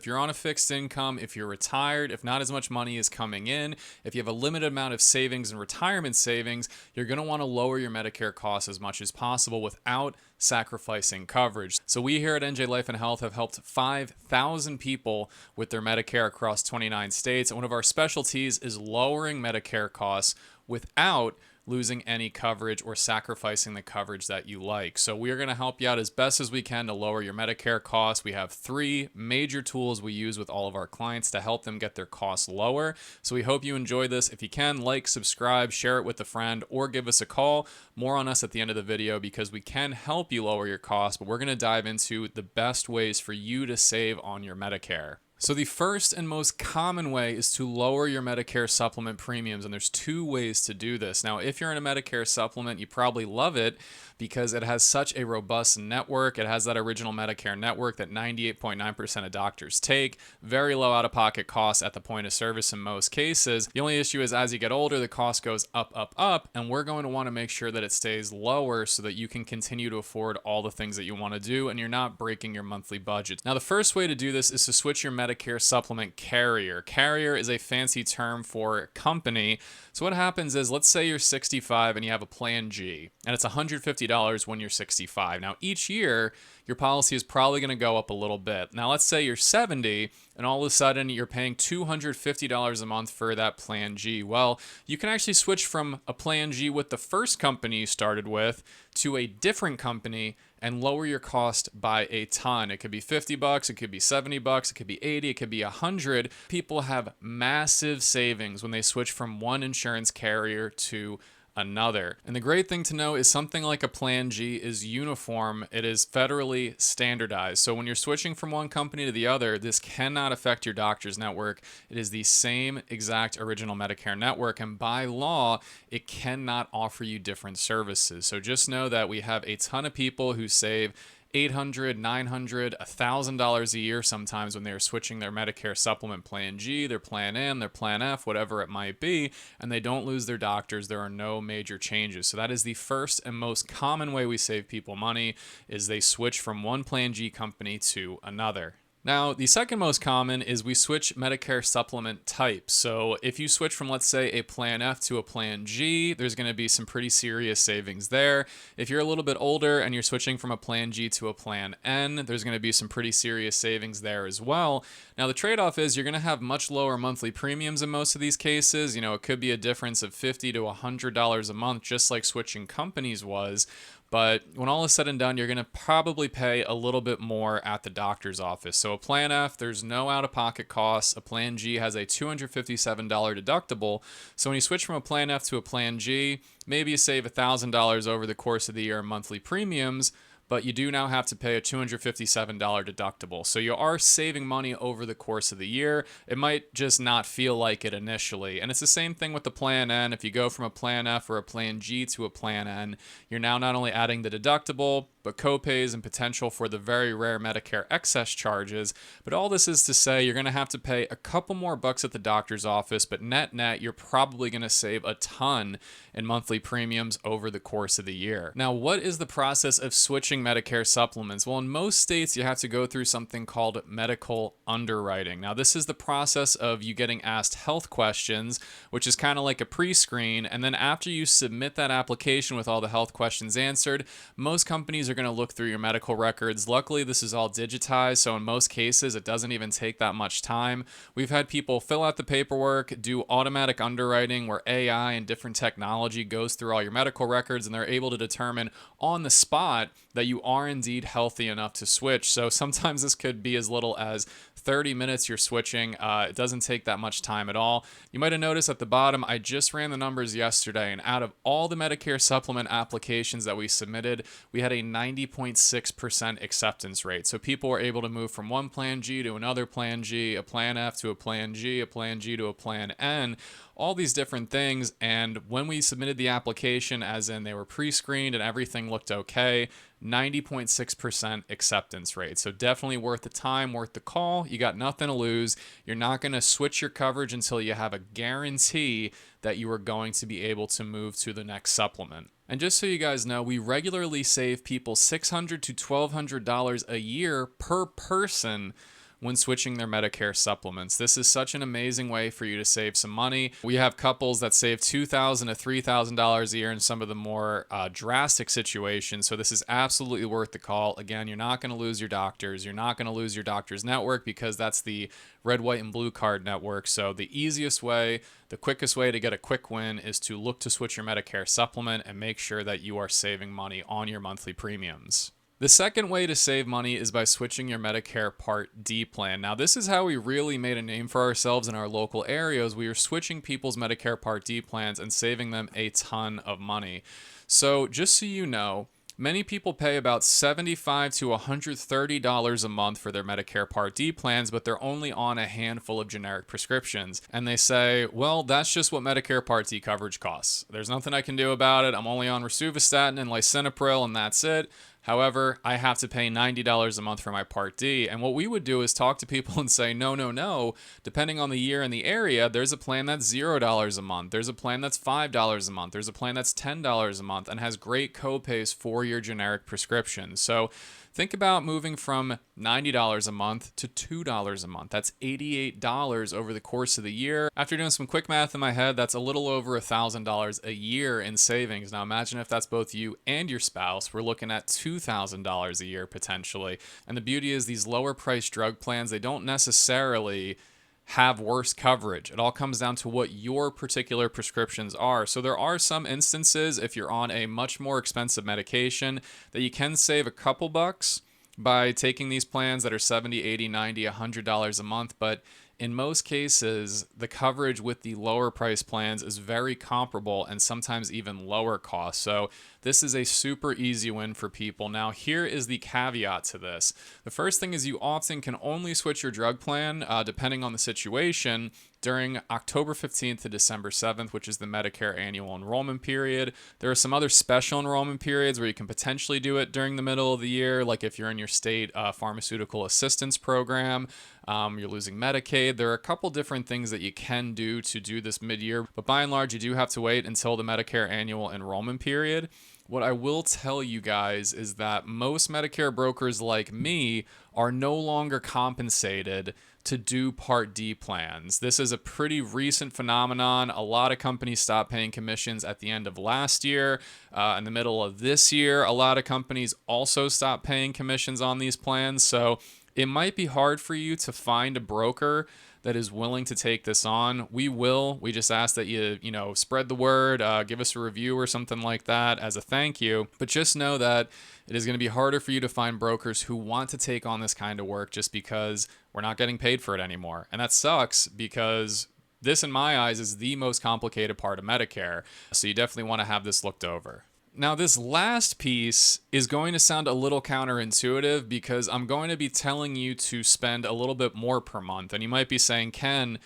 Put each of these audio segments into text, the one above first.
If you're on a fixed income, if you're retired, if not as much money is coming in, if you have a limited amount of savings and retirement savings, you're going to want to lower your Medicare costs as much as possible without sacrificing coverage. So we here at NJ Life and Health have helped 5,000 people with their Medicare across 29 states. And one of our specialties is lowering Medicare costs without losing any coverage or sacrificing the coverage that you like. So we are going to help you out as best as we can to lower your Medicare costs. We have 3 major tools we use with all of our clients to help them get their costs lower. So we hope you enjoy this. If you can, like, subscribe, share it with a friend, or give us a call. More on us at the end of the video because we can help you lower your costs, but we're going to dive into the best ways for you to save on your Medicare. So the first and most common way is to lower your Medicare supplement premiums, and there's 2 ways to do this. Now, if you're in a Medicare supplement, you probably love it because it has such a robust network. It has that original Medicare network that 98.9% of doctors take, very low out-of-pocket costs at the point of service in most cases. The only issue is as you get older, the cost goes up, and we're going to want to make sure that it stays lower so that you can continue to afford all the things that you want to do and you're not breaking your monthly budget. Now, the first way to do this is to switch your Medicare supplement carrier. Carrier is a fancy term for company. So what happens is, let's say you're 65 and you have a Plan G, and it's $150 when you're 65. Now, each year, your policy is probably going to go up a little bit. Now, let's say you're 70 and all of a sudden you're paying $250 a month for that Plan G. Well, you can actually switch from a Plan G with the first company you started with to a different company and lower your cost by a ton. It could be $50, it could be $70, it could be $80, it could be $100. People have massive savings when they switch from one insurance carrier to another. And the great thing to know is something like a Plan G is uniform. It is federally standardized. So when you're switching from one company to the other, this cannot affect your doctor's network. It is the same exact original Medicare network, and by law, it cannot offer you different services. So just know that we have a ton of people who save $800, $900, $1,000 a year sometimes when they're switching their Medicare supplement Plan G, their Plan N, their Plan F, whatever it might be, and they don't lose their doctors. There are no major changes. So that is the first and most common way we save people money, is they switch from one Plan G company to another. Now, the second most common is we switch Medicare supplement types. So if you switch from, let's say, a Plan F to a Plan G, there's going to be some pretty serious savings there. If you're a little bit older and you're switching from a Plan G to a Plan N, there's going to be some pretty serious savings there as well. Now, the trade-off is you're going to have much lower monthly premiums in most of these cases. You know, it could be a difference of $50 to $100 a month, just like switching companies was. But when all is said and done, you're going to probably pay a little bit more at the doctor's office. So a Plan F, there's no out-of-pocket costs. A Plan G has a $257 deductible. So when you switch from a Plan F to a Plan G, maybe you save $1,000 over the course of the year in monthly premiums, but you do now have to pay a $257 deductible. So you are saving money over the course of the year. It might just not feel like it initially. And it's the same thing with the Plan N. If you go from a Plan F or a Plan G to a Plan N, you're now not only adding the deductible, but copays and potential for the very rare Medicare excess charges. But all this is to say you're going to have to pay a couple more bucks at the doctor's office, but net, you're probably going to save a ton in monthly premiums over the course of the year. Now, what is the process of switching Medicare supplements? Well, in most states, you have to go through something called medical underwriting. Now, this is the process of you getting asked health questions, which is kind of like a pre-screen. And then after you submit that application with all the health questions answered, most companies are going to look through your medical records. Luckily, this is all digitized, so in most cases, it doesn't even take that much time. We've had people fill out the paperwork, do automatic underwriting where AI and different technology goes through all your medical records, and they're able to determine on the spot that you are indeed healthy enough to switch. So sometimes this could be as little as 30 minutes you're switching. It doesn't take that much time at all. You might have noticed at the bottom, I just ran the numbers yesterday, and out of all the Medicare supplement applications that we submitted, we had a 90.6% acceptance rate. So people were able to move from one Plan G to another Plan G, a Plan F to a Plan G, a Plan G to a Plan N, all these different things. And when we submitted the application, as in they were pre-screened and everything looked okay, 90.6% acceptance rate. So definitely worth the time, worth the call. You got nothing to lose. You're not going to switch your coverage until you have a guarantee that you are going to be able to move to the next supplement. And just so you guys know, we regularly save people $600 to $1,200 a year per person when switching their Medicare supplements. This is such an amazing way for you to save some money. We have couples that save $2,000 to $3,000 a year in some of the more drastic situations. So this is absolutely worth the call. Again, you're not going to lose your doctors. You're not going to lose your doctor's network because that's the red, white, and blue card network. So the easiest way, the quickest way to get a quick win is to look to switch your Medicare supplement and make sure that you are saving money on your monthly premiums. The second way to save money is by switching your Medicare Part D plan. Now, this is how we really made a name for ourselves in our local areas. We are switching people's Medicare Part D plans and saving them a ton of money. So just so you know, many people pay about $75 to $130 a month for their Medicare Part D plans, but they're only on a handful of generic prescriptions. And they say, well, that's just what Medicare Part D coverage costs. There's nothing I can do about it. I'm only on rosuvastatin and lisinopril, and that's it. However, I have to pay $90 a month for my Part D. And what we would do is talk to people and say, no, no, no. Depending on the year and the area, there's a plan that's $0 a month. There's a plan that's $5 a month. There's a plan that's $10 a month and has great copays for your generic prescription. So think about moving from $90 a month to $2 a month. That's $88 over the course of the year. After doing some quick math in my head, that's a little over $1,000 a year in savings. Now imagine if that's both you and your spouse. We're looking at $2,000 a year potentially. And the beauty is these lower priced drug plans, they don't necessarily have worse coverage. It all comes down to what your particular prescriptions are. So there are some instances, if you're on a much more expensive medication, that you can save a couple bucks by taking these plans that are $70, $80, $90, $100 a month. But in most cases, the coverage with the lower price plans is very comparable and sometimes even lower cost. So this is a super easy win for people. Now, here is the caveat to this. The first thing is you often can only switch your drug plan, depending on the situation, during October 15th to December 7th, which is the Medicare annual enrollment period. There are some other special enrollment periods where you can potentially do it during the middle of the year, like if you're in your state pharmaceutical assistance program, you're losing Medicaid. There are a couple different things that you can do to do this mid-year, but by and large, you do have to wait until the Medicare annual enrollment period. What I will tell you guys is that most Medicare brokers like me are no longer compensated to do Part D plans. This is a pretty recent phenomenon. A lot of companies stopped paying commissions at the end of last year. In the middle of this year, a lot of companies also stopped paying commissions on these plans. So it might be hard for you to find a broker that is willing to take this on. We just ask that you spread the word, give us a review or something like that as a thank you. But just know that it is going to be harder for you to find brokers who want to take on this kind of work just because we're not getting paid for it anymore. And that sucks because this, in my eyes, is the most complicated part of Medicare. So you definitely want to have this looked over. Now, this last piece is going to sound a little counterintuitive because I'm going to be telling you to spend a little bit more per month. And you might be saying, Ken,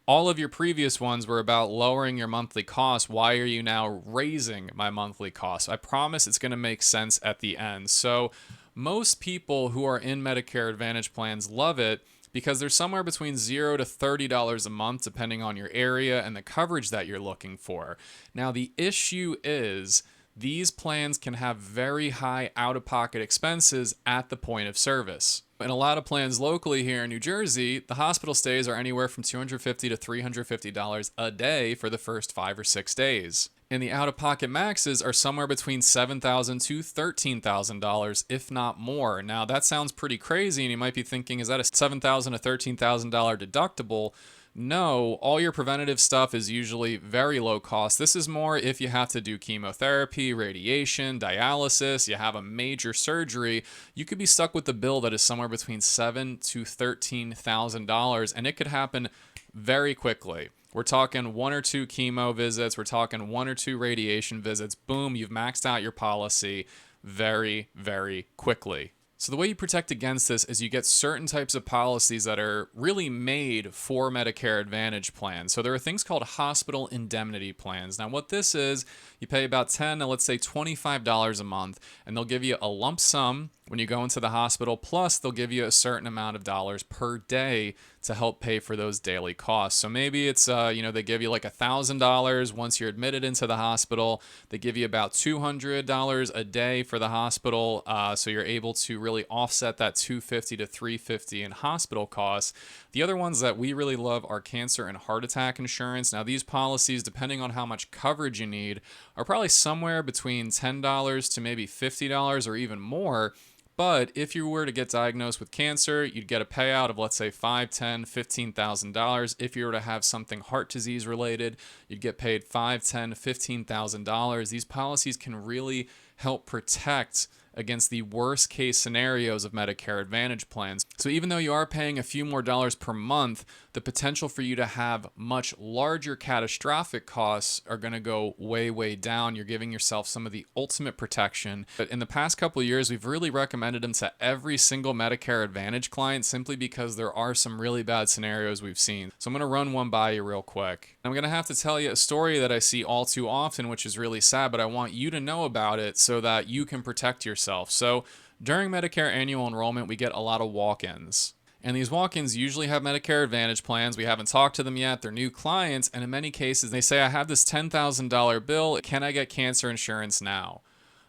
all of your previous ones were about lowering your monthly costs. Why are you now raising my monthly costs? I promise it's going to make sense at the end. So most people who are in Medicare Advantage plans love it because they're somewhere between $0 to $30 a month, depending on your area and the coverage that you're looking for. Now, the issue is these plans can have very high out-of-pocket expenses at the point of service. In a lot of plans locally here in New Jersey, the hospital stays are anywhere from $250 to $350 a day for the first 5 or 6 days. And the out-of-pocket maxes are somewhere between $7,000 to $13,000, if not more. Now, that sounds pretty crazy, and you might be thinking, is that a $7,000 to $13,000 deductible? No, all your preventative stuff is usually very low cost. This is more if you have to do chemotherapy, radiation, dialysis, you have a major surgery, you could be stuck with a bill that is somewhere between $7,000 to $13,000, and it could happen very quickly. We're talking 1 or 2 chemo visits, we're talking 1 or 2 radiation visits, boom, you've maxed out your policy very, very quickly. So the way you protect against this is you get certain types of policies that are really made for Medicare Advantage plans. So there are things called hospital indemnity plans. Now what this is, you pay about $10 to let's say $25 a month, and they'll give you a lump sum when you go into the hospital. Plus, they'll give you a certain amount of dollars per day to help pay for those daily costs. So maybe it's, they give you like $1,000 once you're admitted into the hospital. They give you about $200 a day for the hospital. So you're able to really offset that $250 to $350 in hospital costs. The other ones that we really love are cancer and heart attack insurance. Now, these policies, depending on how much coverage you need, are probably somewhere between $10 to maybe $50 or even more. But if you were to get diagnosed with cancer, you'd get a payout of, let's say, $5, $10, $15,000. If you were to have something heart disease related, you'd get paid $5, $10, $15,000. These policies can really help protect against the worst case scenarios of Medicare Advantage plans. So even though you are paying a few more dollars per month, the potential for you to have much larger catastrophic costs are going to go way, way down. You're giving yourself some of the ultimate protection. But in the past couple of years, we've really recommended them to every single Medicare Advantage client simply because there are some really bad scenarios we've seen. So I'm going to run one by you real quick. I'm going to have to tell you a story that I see all too often, which is really sad, but I want you to know about it so that you can protect yourself. So during Medicare annual enrollment, we get a lot of walk-ins. And these walk-ins usually have Medicare Advantage plans. We haven't talked to them yet. They're new clients. And in many cases, they say, I have this $10,000 bill. Can I get cancer insurance now?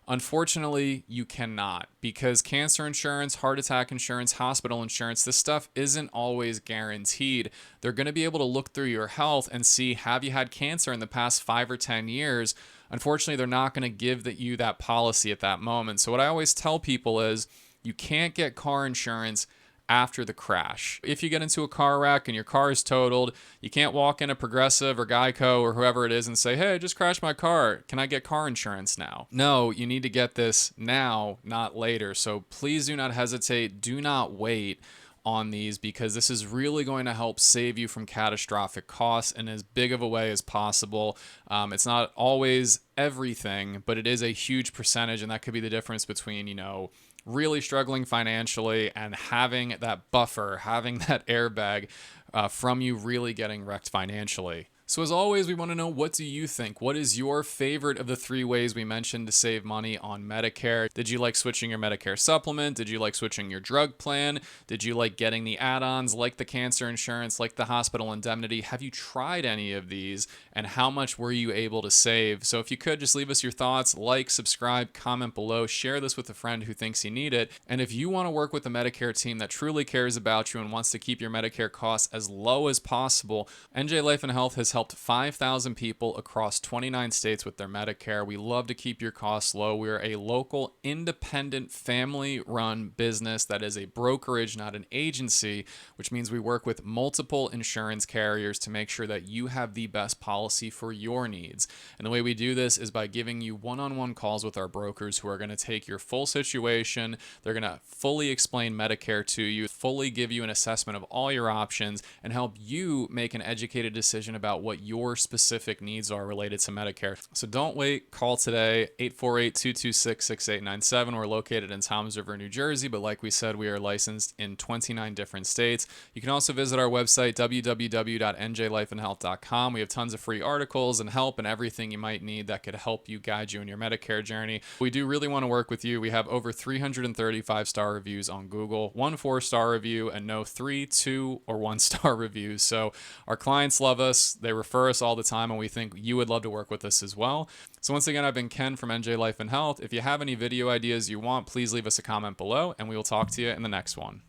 Unfortunately, you cannot, because cancer insurance, heart attack insurance, hospital insurance, this stuff isn't always guaranteed. They're going to be able to look through your health and see, have you had cancer in the past 5 or 10 years? Unfortunately, they're not going to give you that policy at that moment. So what I always tell people is, you can't get car insurance after the crash. If you get into a car wreck and your car is totaled, you can't walk into Progressive or Geico or whoever it is and say, hey, I just crashed my car. Can I get car insurance now? No, you need to get this now, not later. So please do not hesitate. Do not wait on these, because this is really going to help save you from catastrophic costs in as big of a way as possible. It's not always everything, but it is a huge percentage, and that could be the difference between, really struggling financially and having that buffer, having that airbag from you really getting wrecked financially. So as always, we want to know, what do you think? What is your favorite of the 3 ways we mentioned to save money on Medicare? Did you like switching your Medicare supplement? Did you like switching your drug plan? Did you like getting the add-ons like the cancer insurance, like the hospital indemnity? Have you tried any of these, and how much were you able to save? So if you could, just leave us your thoughts, like, subscribe, comment below, share this with a friend who thinks you need it. And if you want to work with a Medicare team that truly cares about you and wants to keep your Medicare costs as low as possible, NJ Life and Health has helped 5,000 people across 29 states with their Medicare. We love to keep your costs low. We're a local, independent, family-run business that is a brokerage, not an agency, which means we work with multiple insurance carriers to make sure that you have the best policy for your needs. And the way we do this is by giving you one-on-one calls with our brokers who are going to take your full situation. They're going to fully explain Medicare to you, fully give you an assessment of all your options, and help you make an educated decision about what your specific needs are related to Medicare. So don't wait. Call today, 848-226-6897. We're located in Toms River, New Jersey, but like we said, we are licensed in 29 different states. You can also visit our website, www.njlifeandhealth.com. We have tons of free articles and help and everything you might need that could help you, guide you in your Medicare journey. We do really want to work with you. We have over 335-star reviews on Google, 1 4-star review, and no 3, 2, or 1-star reviews. So our clients love us. They refer us all the time, and we think you would love to work with us as well. So once again, I've been Ken from NJ Life and Health. If you have any video ideas you want, please leave us a comment below, and we will talk to you in the next one.